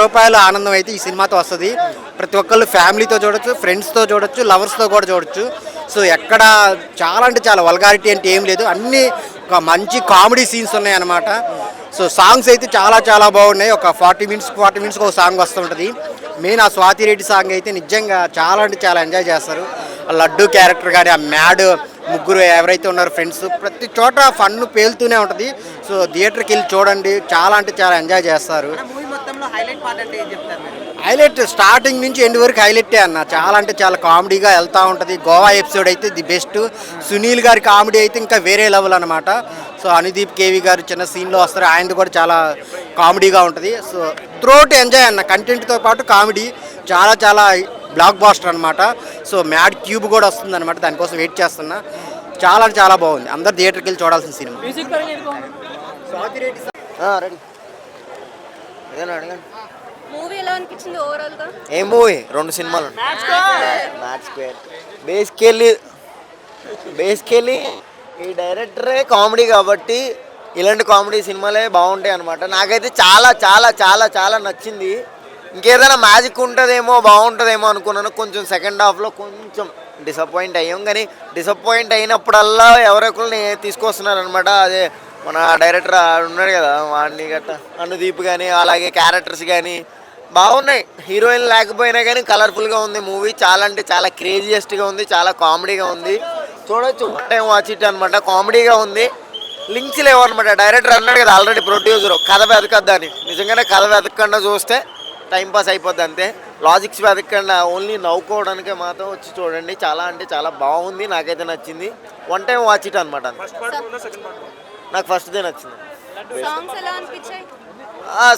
రూపాయల ఆనందం అయితే ఈ సినిమాతో వస్తుంది. ప్రతి ఒక్కళ్ళు ఫ్యామిలీతో చూడొచ్చు, ఫ్రెండ్స్తో చూడొచ్చు, లవర్స్తో కూడా చూడొచ్చు. సో ఎక్కడ చాలా అంటే చాలా వల్గారిటీ అంటే ఏం లేదు, అన్నీ ఒక మంచి కామెడీ సీన్స్ ఉన్నాయి అన్నమాట. సో సాంగ్స్ అయితే చాలా చాలా బాగున్నాయి. ఒక 40 మినిట్స్కి ఒక సాంగ్ వస్తుంటుంది. మెయిన్ ఆ స్వాతి రెడ్డి సాంగ్ అయితే నిజంగా చాలా అంటే చాలా ఎంజాయ్ చేస్తారు. ఆ లడ్డు క్యారెక్టర్ కానీ, ఆ మ్యాడ్ ముగ్గురు ఎవరైతే ఉన్నారో ఫ్రెండ్స్, ప్రతి చోట ఫన్ పేలుతూనే ఉంటుంది. సో థియేటర్కి వెళ్ళి చూడండి, చాలా అంటే చాలా ఎంజాయ్ చేస్తారు. హైలైట్ స్టార్టింగ్ నుంచి ఎండ్ వరకు హైలైటే అన్న. చాలా అంటే చాలా కామెడీగా వెళ్తూ ఉంటుంది. గోవా ఎపిసోడ్ అయితే ది బెస్ట్. సునీల్ గారి కామెడీ అయితే ఇంకా వేరే లెవెల్ అనమాట. సో అనుదీప్ కేవి గారు చిన్న సీన్లో వస్తారు, ఆయనది కూడా చాలా కామెడీగా ఉంటుంది. సో త్రోట్ ఎంజాయ్ అన్న, కంటెంట్తో పాటు కామెడీ చాలా చాలా బ్లాక్ బాస్టర్ అనమాట. సో మ్యాడ్ క్యూబ్ కూడా వస్తుంది అనమాట, దానికోసం వెయిట్ చేస్తున్నా. చాలా అంటే చాలా బాగుంది, అందరు థియేటర్కి వెళ్ళి చూడాల్సిన సినిమా. మూవీ ఎలా అనిపించింది ఓవరాల్ గా? ఏ మూవీ? 2 సినిమాలు. బేసికలీ ఈ డైరెక్టరే కామెడీ కాబట్టి ఇలాంటి కామెడీ సినిమాలే బాగుంటాయి అనమాట. నాకైతే చాలా చాలా చాలా చాలా నచ్చింది. ఇంకేదైనా మ్యాజిక్ ఉంటుందేమో, బాగుంటుందేమో అనుకున్నాను. కొంచెం సెకండ్ హాఫ్లో కొంచెం డిసప్పాయింట్ అయ్యాం, కానీ డిసప్పాయింట్ అయినప్పుడల్లా ఎవరెక్కరిని తీసుకొస్తున్నారనమాట. అదే మన డైరెక్టర్ ఉన్నాడు కదా, వాడిని గట్ట అనుదీప్ కానీ, అలాగే క్యారెక్టర్స్ కానీ బాగున్నాయి. హీరోయిన్ లేకపోయినా కానీ కలర్ఫుల్గా ఉంది మూవీ. చాలా అంటే చాలా క్రేజియస్ట్గా ఉంది, చాలా కామెడీగా ఉంది. చూడొచ్చు, టైం వాచ్ ఇట్ అనమాట. కామెడీగా ఉంది, లింక్స్ లేవు అనమాట. డైరెక్టర్ అన్నాడు కదా ఆల్రెడీ, ప్రొడ్యూసర్ కథ వెతకద్దని. నిజంగానే కథ వెతకకుండా చూస్తే టైంపాస్ అయిపోద్ది అంతే. లాజిక్స్ వెతకకుండా ఓన్లీ నవ్వుకోవడానికే మాత్రం వచ్చి చూడండి. చాలా అంటే చాలా బాగుంది, నాకైతే నచ్చింది. వన్ టైం వాచ్ ఇట్ అనమాట. నాకు ఫస్ట్దే నచ్చింది.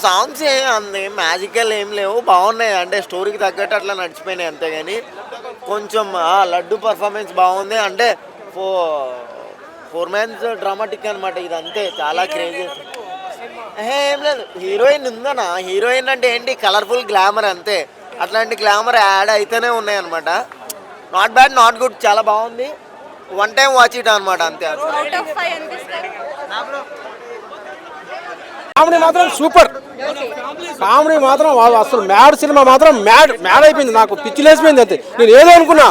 సాంగ్స్ అంతే మ్యాజికల్ ఏం లేవు, బాగున్నాయి. అంటే స్టోరీకి తగ్గట్టు అట్లా నడిచిపోయినాయి అంతే. కానీ కొంచెం లడ్డు పర్ఫార్మెన్స్ బాగుంది. అంటే 4 మ్యాన్స్ డ్రామాటిక్ అనమాట ఇది అంతే. చాలా క్రేజీ ఏం లేదు. హీరోయిన్ ఉందనా, హీరోయిన్ అంటే ఏంటి, కలర్ఫుల్ గ్లామర్ అంతే. అట్లాంటి గ్లామర్ యాడ్ అయితేనే ఉన్నాయి అనమాట. నాట్ బ్యాడ్, నాట్ గుడ్, చాలా బాగుంది. వన్ టైం వాచ్ ఇట్ అనమాట అంతే. కామెడీ మాత్రం సూపర్. కామెడీ మాత్రం అసలు మ్యాడ్ సినిమా మాత్రం మ్యాడ్ అయిపోయింది. నాకు పిచ్చి లేసిపోయింది అంతే. నేను ఏదో అనుకున్నా,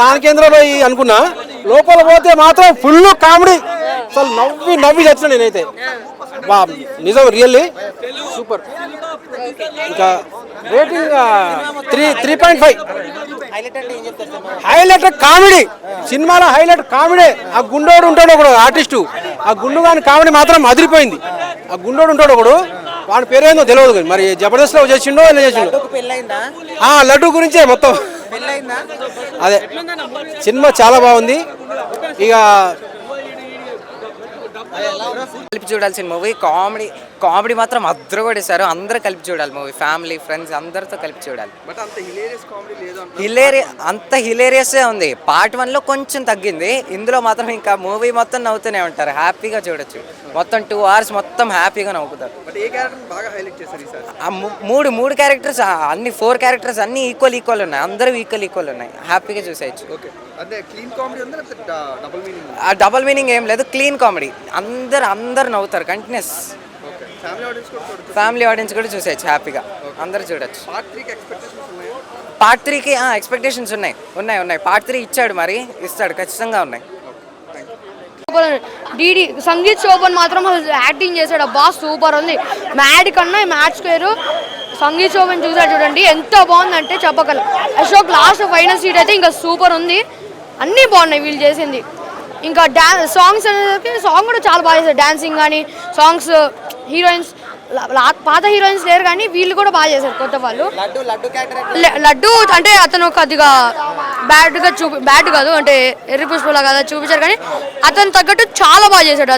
దాని కేంద్రంలో అనుకున్నా, లోపల పోతే మాత్రం ఫుల్ కామెడీ. అసలు నవ్వి చచ్చిన నేనైతే. నిజం, రియల్లీ సూపర్. ఇంకా రేటింగ్ 3.5. హైలైట్ కామెడీ, సినిమాలో హైలైట్ కామెడీ. ఆ గుండోడు ఉంటాడు ఒకడు ఆర్టిస్టు, ఆ గుండు కానీ కామెడీ మాత్రం అదిరిపోయింది. ఆ గుండోడు ఉంటాడు ఒకడు, వాడి పేరేందో తెలియదు కానీ మరి జబర్దస్త్లో చేసిండో ఇలా చేసిండో. లడ్డు గురించే మొత్తం. అదే సినిమా చాలా బాగుంది. ఇక కలిపి చూడాల్సిన మూవీ. కామెడీ మాత్రం అద్దరు కొట్టేశారు. అందరూ కలిపి చూడాలి మూవీ, ఫ్యామిలీ ఫ్రెండ్స్ అందరితో కలిపి చూడాలి. అంత హిలేరియస్గా ఉంది. పార్ట్ 1లో కొంచెం తగ్గింది, ఇందులో మాత్రం ఇంకా మూవీ మొత్తం నవ్వుతూనే ఉంటారు. హ్యాపీగా చూడొచ్చు. మొత్తం 2 hours మొత్తం హ్యాపీగా నవ్వుతారు. మూడు క్యారెక్టర్స్, అన్ని 4 క్యారెక్టర్స్ అన్ని ఈక్వల్ ఉన్నాయి. అందరూ ఈక్వల్ ఉన్నాయి. హ్యాపీగా చూసేయచ్చు. డబుల్ మీనింగ్ ఏం లేదు, క్లీన్ కామెడీ. అందరు నవ్వుతారు కంటిన్యూస్. ఫ్యామిలీ ఆడియన్స్ కూడా చూసేయచ్చు హ్యాపీగా, అందరు చూడొచ్చు. పార్ట్ 3కి ఎక్స్పెక్టేషన్స్ ఉన్నాయి. పార్ట్ 3 ఇచ్చాడు, మరి ఇస్తాడు, ఖచ్చితంగా ఉన్నాయి. డీడీ సంగీత్ శోభన్ మాత్రం యాక్టింగ్ చేశాడు, అబ్బా సూపర్ ఉంది. మ్యాడ్ కన్నా మ్యాడ్ స్క్వేర్ సంగీత్ శోభన్ చూసాడు చూడండి, ఎంత బాగుందంటే చెప్పగలం. అశోక్ లాస్ట్ ఫైనల్ సీట్ అయితే ఇంకా సూపర్ ఉంది. అన్నీ బాగున్నాయి వీళ్ళు చేసింది. ఇంకా సాంగ్స్ అనేది సాంగ్ కూడా చాలా బాగా చేశారు. డాన్సింగ్ కానీ సాంగ్స్, హీరోయిన్స్ పాత హీరోయిన్స్ లేరు కానీ వీళ్ళు కూడా బాగా చేశారు కొత్త వాళ్ళు. లడ్డు అంటే అతను కొద్దిగా బ్యాడ్ కాదు, అంటే ఎర్రి పుష్పలా కదా చూపించారు, కానీ అతను తగ్గట్టు చాలా బాగా చేశాడు.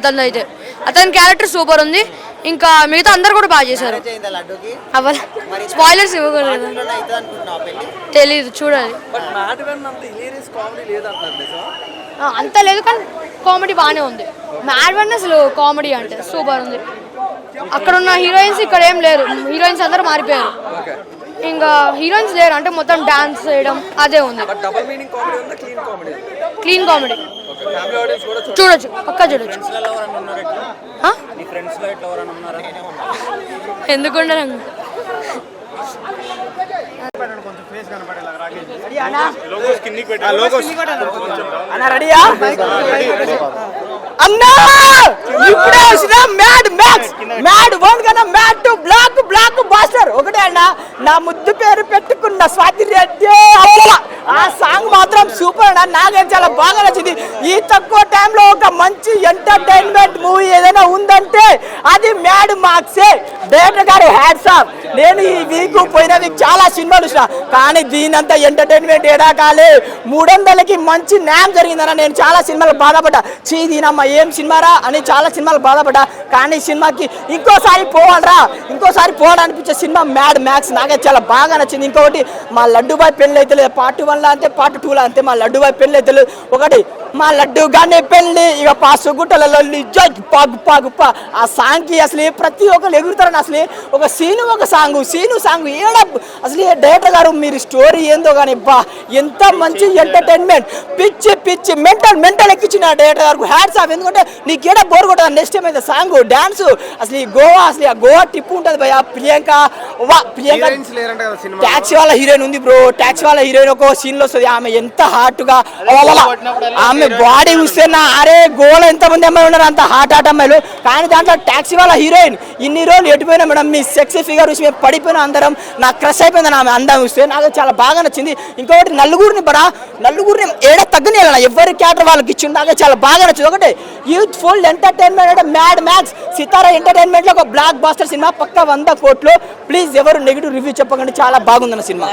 అతని క్యారెక్టర్ సూపర్ ఉంది. ఇంకా మిగతా అందరు కూడా బాగా చేశారు. స్పాయిలర్స్ ఇవ్వకూడదు, తెలీదు, చూడాలి. అంత లేదు కానీ కామెడీ బాగానే ఉంది. మ్యాడ్ వన్ అసలు కామెడీ అంటే సూపర్ ఉంది. అక్కడ ఉన్న హీరోయిన్స్ ఇక్కడ ఏం లేరు, హీరోయిన్స్ అందరూ మారిపోయారు. ఇంకా హీరోయిన్స్ లేరు, అంటే మొత్తం డాన్స్ చేయడం అదే ఉంది. క్లీన్ కామెడీ చూడొచ్చు, పక్కా చూడొచ్చు. ఎందుకుంటారు అన్నా అన్న రెడీయా అన్నా ఇప్పుడే వచ్చిన మ్యాడ్ మ్యాక్స్ మ్యాడ్ 1 కన్నా మ్యాడ్ 2 బ్లాక్ బాస్టర్ ఒకటే అన్న నా ముద్దు పేరు పెట్టుకున్న స్వాతి రెడ్డి ఆ సాంగ్ మాత్రం సూపర్ అన్న నాకేం చాలా బాగా నచ్చింది ఈ తక్కువ టైంలో ఒక మంచి ఎంటర్టైన్మెంట్ మూవీ ఏదైనా ఉందంటే అది మ్యాడ్ మార్క్సే డైరెక్టర్ గారు హ్యాట్స్ ఆఫ్ నేను ఈ వీక్ పోయిన వీక్ చాలా సినిమాలు చూసిన కానీ దీనంతా ఎంటర్టైన్మెంట్ ఏడా కాలే 300కి మంచి న్యాయం జరిగిందన్న నేను చాలా సినిమాలు బాధపడ్డా దీనమ్మ ఏం సినిమారా అని చాలా సినిమాలు బాధపడ్డా కానీ సినిమాకి ఇంకోసారి పోవాలని అనిపించే సినిమా మ్యాడ్ మ్యాక్స్ నాకే చాలా బాగా నచ్చింది ఇంకొకటి మా లడ్డుబాయ్ పెళ్ళి అయితే లేదు పార్ట్ 1 అంతే పార్ట్ 2 అంతే మా లడ్డుబాయ్ పెళ్ళి అయితే లేదు ఒకటి మా లడ్డు గానే పెళ్ళి ఇక పాసుగుట్టలలో పాగు ఆ సాంగ్కి అసలు ప్రతి ఒక్కరు ఎగురుతారని అసలు ఒక సాంగ్ ఏడ అసలు డైరెక్టర్ గారు మీరు స్టోరీ ఏందో కానీ బా ఎంత మంచి ఎంటర్టైన్మెంట్ పిచ్చి మెంటల్ ఎక్కించిన డైరెక్టర్ గారు హ్యాట్స్ ఆఫ్ ఎందుకంటే నీకు ఏడా బోర్ కొట్టదు నెక్స్ట్ టైం అయితే సాంగ్ డాన్స్ అసలు ఈ గోవా టిప్ ఉంటుంది భయ ప్రియాంక ట్యాక్సీ వాళ్ళ హీరోయిన్ ఉంది బ్రో ట్యాక్సీ వాళ్ళ హీరోయిన్ ఒక సీన్ లో వస్తుంది ఆమె ఎంత హార్ట్ గా ఆమె బాడీ చూస్తే అరే గోల ఎంతమంది అమ్మాయిలు ఉన్నారు అంత హాట్ అమ్మాయిలు కానీ దాంట్లో ట్యాక్సీ వాళ్ళ హీరోయిన్ ఇన్ని రోజులు ఎటుపోయినా మేడం మీ సెక్సీ ఫిగర్ చూసి మేము పడిపోయినా అందరం నాకు క్రష్ అయిపోయింది ఆమె అందం చూస్తే నాకు చాలా బాగా నచ్చింది ఇంకొకటి నలుగురిని ఏడ తగ్గని ఎవరి క్యారెక్టర్ వాళ్ళకి ఇచ్చింది నాకు చాలా బాగా నచ్చింది ఒకటి యూత్ఫుల్ ఎంటర్టైన్మెంట్ అంటే మ్యాడ్ మ్యాక్స్ సితారా ఎంటర్టైన్మెంట్ లో ఒక బ్లాక్ బాస్టర్ సినిమా పక్క 100 కోట్లు ప్లీజ్ ఎవరు నెగిటివ్ రివ్యూ చెప్పకండి చాలా బాగుందన్న సినిమా